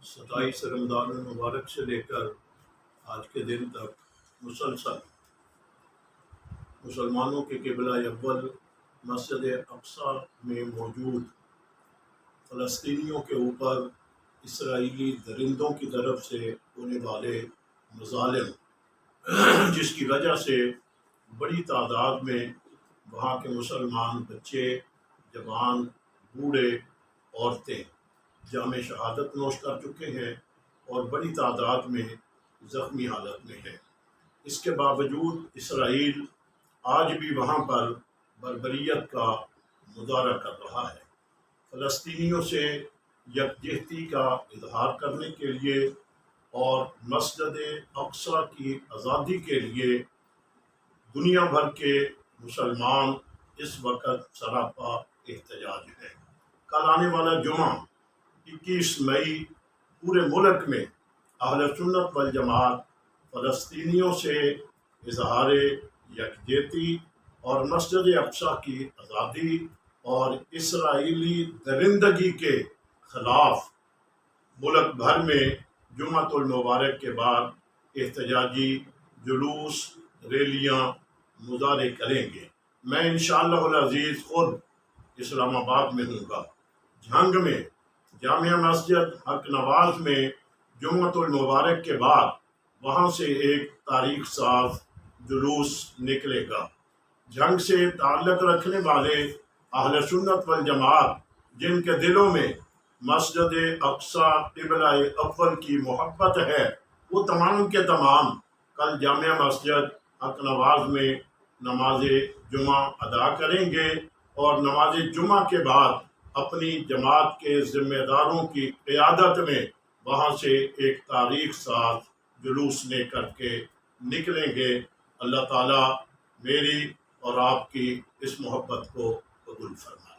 27 رمضان المبارک سے لے کر آج کے دن تک مسلسل مسلمانوں کے قبلہ اول مسجد اقصی میں موجود فلسطینیوں کے اوپر اسرائیلی درندوں کی طرف سے ہونے والے مظالم، جس کی وجہ سے بڑی تعداد میں وہاں کے مسلمان بچے، جوان، بوڑھے، عورتیں جام شہادت نوش کر چکے ہیں اور بڑی تعداد میں زخمی حالت میں ہیں۔ اس کے باوجود اسرائیل آج بھی وہاں پر بربریت کا مظاہرہ کر رہا ہے۔ فلسطینیوں سے یکجہتی کا اظہار کرنے کے لیے اور مسجد اقصی کی آزادی کے لیے دنیا بھر کے مسلمان اس وقت سراپا احتجاج ہیں۔ کل آنے والا جمعہ 21 مئی پورے ملک میں اہل سنت والجماعت فلسطینیوں سے اظہار یکجہتی اور مسجد اقصی کی آزادی اور اسرائیلی درندگی کے خلاف ملک بھر میں جمعۃ المبارک کے بعد احتجاجی جلوس، ریلیاں، مظاہرے کریں گے۔ میں انشاءاللہ العزیز خود اسلام آباد میں ہوں گا۔ جھنگ میں جامعہ مسجد حق نواز میں جمعۃ المبارک کے بعد وہاں سے ایک تاریخ ساز جلوس نکلے گا۔ جنگ سے تعلق رکھنے والے اہل سنت والجماعت جن کے دلوں میں مسجد اقصی قبلہ اول کی محبت ہے، وہ تمام کے تمام کل جامعہ مسجد حق نواز میں نماز جمعہ ادا کریں گے اور نماز جمعہ کے بعد اپنی جماعت کے ذمہ داروں کی قیادت میں وہاں سے ایک تاریخ ساز جلوس لے کر کے نکلیں گے۔ اللہ تعالیٰ میری اور آپ کی اس محبت کو قبول فرمائے۔